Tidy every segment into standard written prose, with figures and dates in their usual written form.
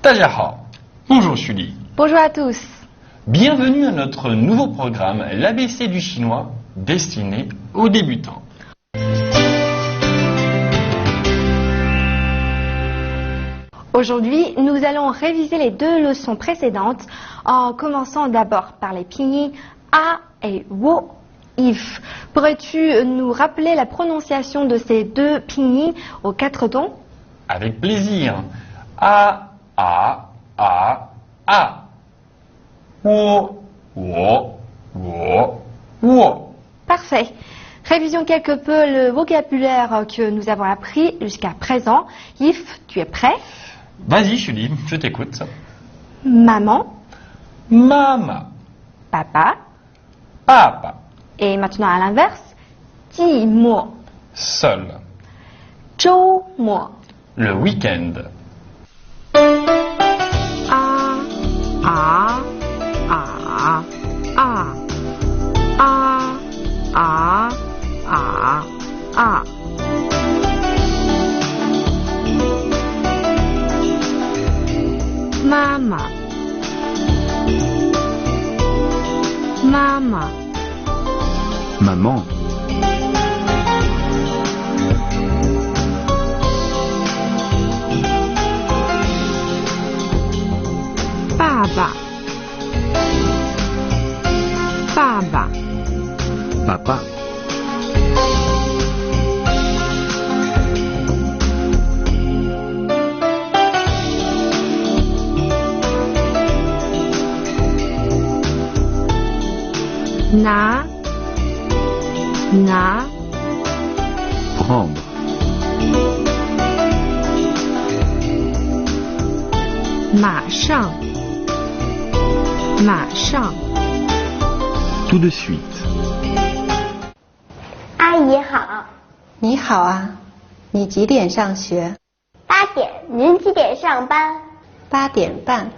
大家好, bonjour Julie. Bonjour à tous. Bienvenue à notre nouveau programme, l'ABC du chinois, destiné aux débutants. Aujourd'hui, nous allons réviser les deux leçons précédentes en commençant d'abord par les pinyin A et Wo, if. Pourrais-tu nous rappeler la prononciation de ces deux pinyin aux quatre tons? Avec plaisir. A, A, A, A. Wo, Wo, Wo, Wo. Parfait. Révisons quelque peu le vocabulaire que nous avons appris jusqu'à présent. If, tu es prêt? Vas-y Julie, je t'écoute. Maman, Mama, papa. papa, Et maintenant à l'inverse, 寂寞, seul, 周末. le week-end. A, A, A, A. A, A, A, A. Mama, Mama, Maman, Baba, Baba, Papa, Na, Na, prendre,马上，马上。 tout de suite. 阿姨好，你好啊，你几点上学8点，您几点上班？8点半。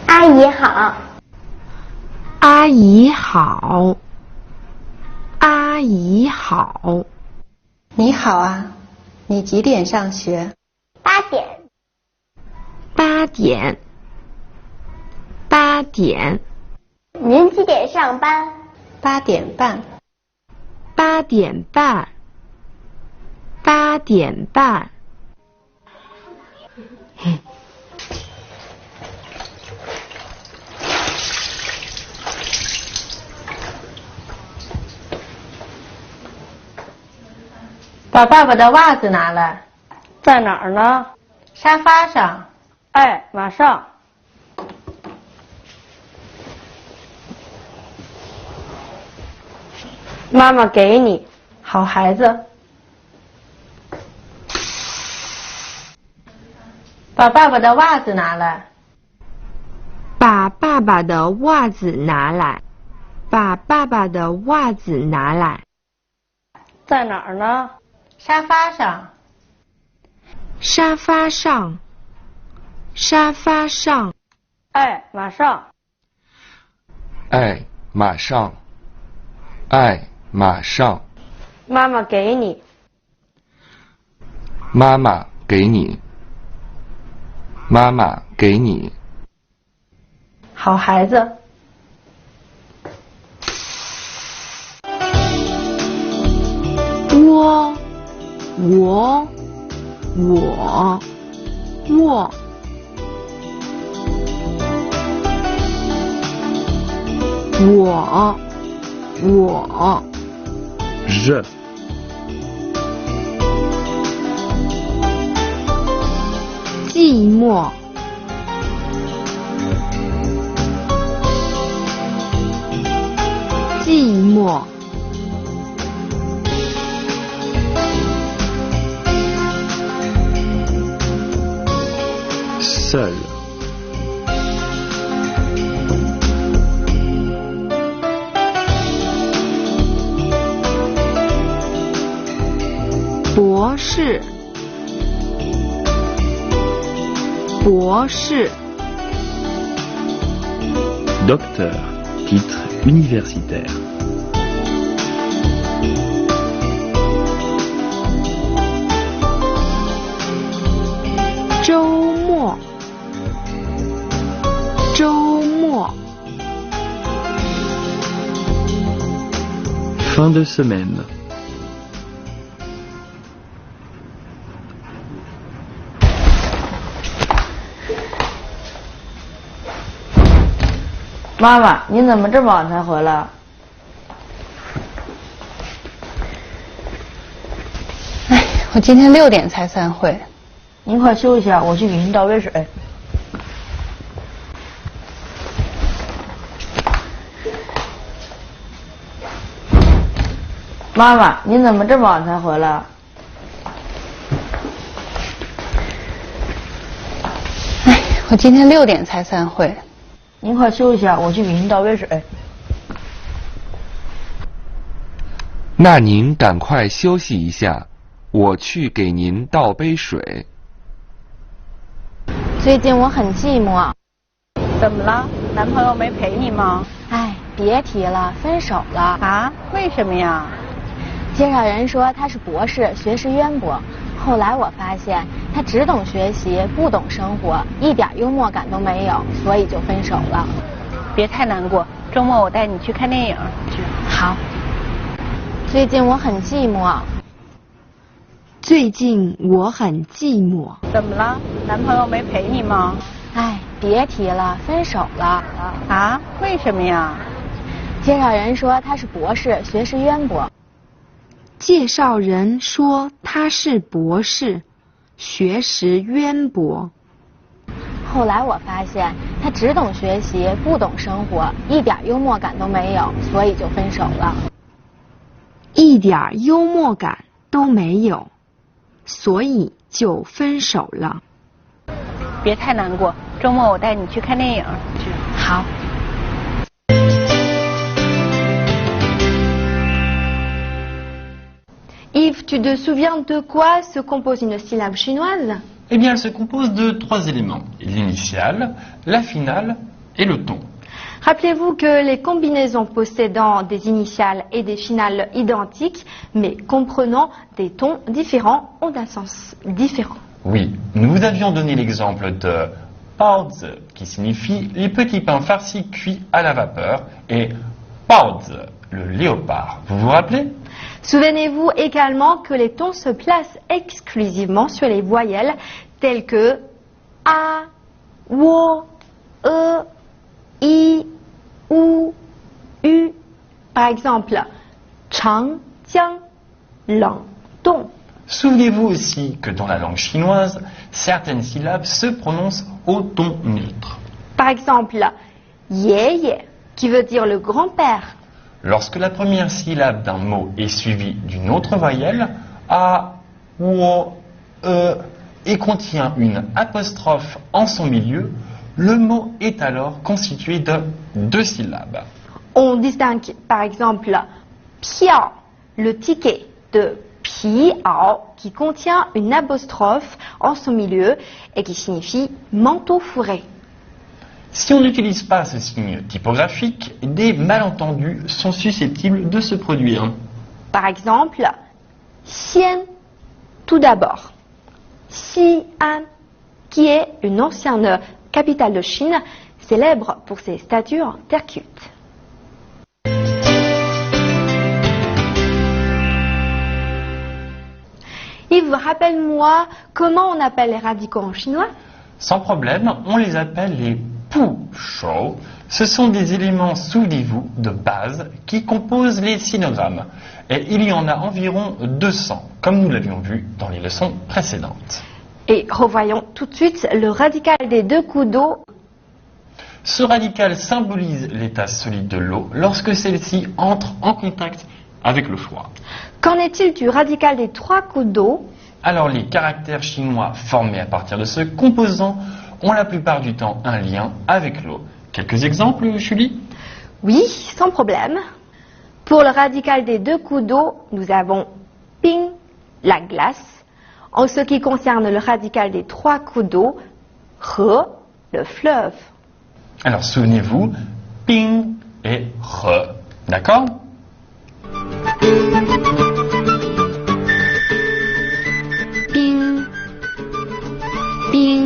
阿姨好，阿姨好，阿姨好。你好啊，你几点上学8点， 8点，8点，您几点上班？8点半。 8点半，8点半。把爸爸的袜子拿来。在哪儿呢？沙发上。哎，马上。妈妈给你。好孩子。把爸爸的袜子拿来。把爸爸的袜子拿来，把爸爸的袜子拿来。在哪儿呢？沙发上。沙发上，沙发上。哎，马上。哎，马上。哎，马上。妈妈给你。妈妈给你。妈妈给你。好孩子。我，我，我。 Je, 寂寞，寂寞。 seul, 博士，博士。 docteur, titre universitaire. 周末，周末。 Fin de semaine. Maman, 您怎么这么晚才回来？哎，我今天6点才散会。您快休息啊，我去给您倒杯水。妈妈，您怎么这么晚才回来？哎，我今天6点才散会。您快休息啊，我去给您倒杯水。那您赶快休息一下，我去给您倒杯水。最近我很寂寞。怎么了？男朋友没陪你吗？哎，别提了，分手了。啊？为什么呀？介绍人说他是博士，学识渊博。后来我发现他只懂学习，不懂生活，一点幽默感都没有，所以就分手了。别太难过，周末我带你去看电影。好。最近我很寂寞。最近我很寂寞。怎么了？男朋友没陪你吗？哎，别提了，分手了。啊？为什么呀？介绍人说他是博士，学识渊博。介绍人说他是博士，学识渊博。后来我发现他只懂学习，不懂生活，一点幽默感都没有，所以就分手了。一点幽默感都没有，所以就分手了。别太难过，周末我带你去看电影。好。Yves, tu te souviens de quoi se compose une syllabe chinoise? Eh bien, elle se compose de 3 éléments. L'initiale, la finale et le ton. Rappelez-vous que les combinaisons possédant des initiales et des finales identiques, mais comprenant des tons différents, ont un sens différent. Oui, nous vous avions donné l'exemple de paozi, qui signifie les petits pains farcis cuits à la vapeur, et paozi, le léopard. Vous vous rappelez? Souvenez-vous également que les tons se placent exclusivement sur les voyelles telles que A, Wo, E, I, U, U. Par exemple, Chang, Jiang, Lang, Dong. Souvenez-vous aussi que dans la langue chinoise, certaines syllabes se prononcent au ton neutre. Par exemple, Ye, qui veut dire le grand-père. Lorsque la première syllabe d'un mot est suivie d'une autre voyelle, A, Wo, E, et contient une apostrophe en son milieu, le mot est alors constitué de 2 syllabes. On distingue par exemple Piao, le ticket, de Piao, qui contient une apostrophe en son milieu et qui signifie manteau fourré. Si on n'utilise pas ce signe typographique, des malentendus sont susceptibles de se produire. Par exemple, Xian, tout d'abord. Xi'an, qui est une ancienne capitale de Chine, célèbre pour ses statues en terre cuite. Yves, rappelle-moi comment on appelle les radicaux en chinois? Sans problème, on les appelle les pu shou. Ce sont des éléments, souvenez-vous, de base qui composent les sinogrammes. Et il y en a environ 200, comme nous l'avions vu dans les leçons précédentes. Et revoyons tout de suite le radical des 2 coups d'eau. Ce radical symbolise l'état solide de l'eau lorsque celle-ci entre en contact avec le froid. Qu'en est-il du radical des 3 coups d'eau? Alors les caractères chinois formés à partir de ce composant ont la plupart du temps un lien avec l'eau. Quelques exemples, Julie? Oui, sans problème. Pour le radical des 2 coups d'eau, nous avons ping, la glace. En ce qui concerne le radical des 3 coups d'eau, he, le fleuve. Alors souvenez-vous, ping et re. D'accord? Ping, ping.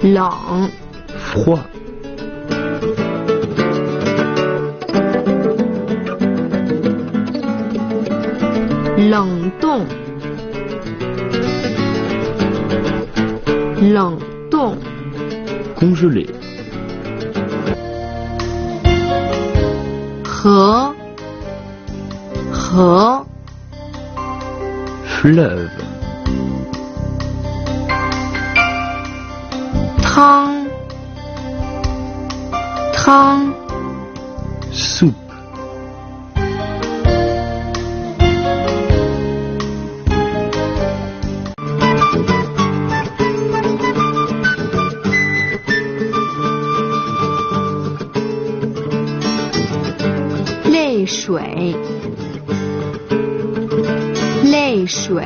冷 froid, 冷冻，冷冻， congelé, 河，河， fleuve, 汤，汤， soupe, 泪水，泪水，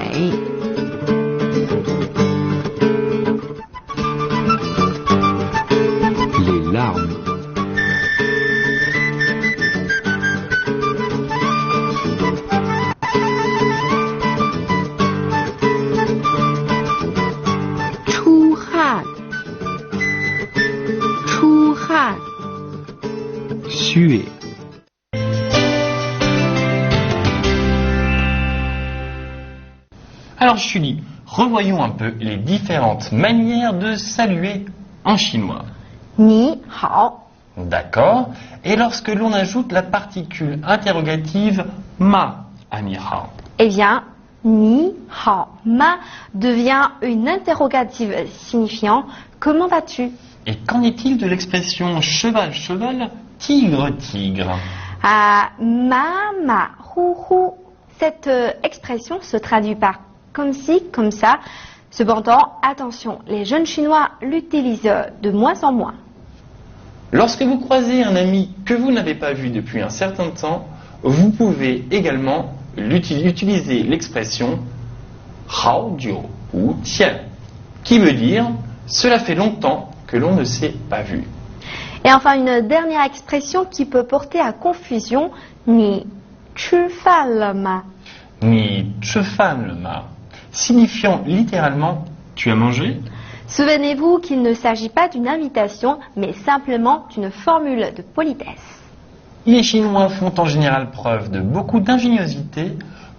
les larmes, 出汗，出汗， suer, Alors Julie, revoyons un peu les différentes manières de saluer en chinois. 你好， D'accord. Et lorsque l'on ajoute la particule interrogative ma à ni hao. eh bien, ni hao ma devient une interrogative signifiant comment vas-tu? Et qu'en est-il de l'expression cheval, cheval, tigre, tigre? À ma hu hu. Cette expression se traduit par comme ci, comme ça. Cependant, attention, les jeunes Chinois l'utilisent de moins en moins. Lorsque vous croisez un ami que vous n'avez pas vu depuis un certain temps, vous pouvez également utiliser l'expression hao jiu ou tian, qui veut dire cela fait longtemps que l'on ne s'est pas vu. Et enfin, une dernière expression qui peut porter à confusion, ni chu fan le ma. Ni chefan le ma, signifiant littéralement tu as mangé? Souvenez-vous qu'il ne s'agit pas d'une invitation, mais simplement d'une formule de politesse. Les Chinois font en général preuve de beaucoup d'ingéniosité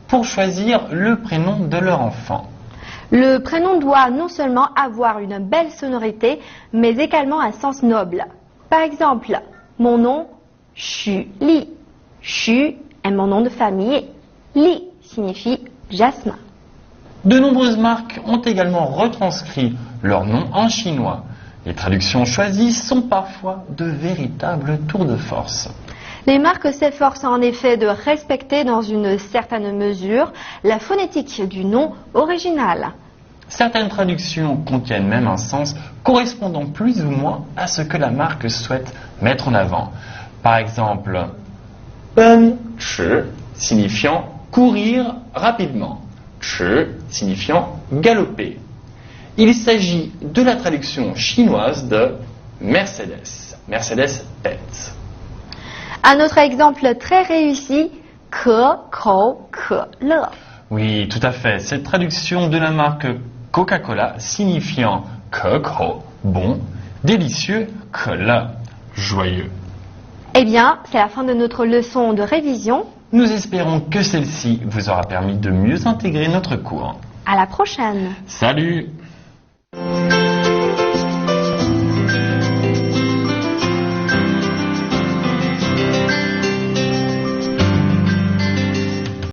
pour choisir le prénom de leur enfant. Le prénom doit non seulement avoir une belle sonorité, mais également un sens noble. Par exemple, mon nom, Xu Li. Xu est mon nom de famille. Li signifie jasmin. De nombreuses marques ont également retranscrit leur nom en chinois. Les traductions choisies sont parfois de véritables tours de force. Les marques s'efforcent en effet de respecter dans une certaine mesure la phonétique du nom original. Certaines traductions contiennent même un sens correspondant plus ou moins à ce que la marque souhaite mettre en avant. Par exemple, ben chi signifiant courir rapidement, chi signifiant galoper. Il s'agit de la traduction chinoise de Mercedes, Mercedes-Benz. Un autre exemple très réussi, ke kou ke le. Oui, tout à fait. Cette traduction de la marque Coca-Cola signifiant ke kou, bon, délicieux, ke le, joyeux. Eh bien, c'est la fin de notre leçon de révision. Nous espérons que celle-ci vous aura permis de mieux intégrer notre cours. À la prochaine. Salut!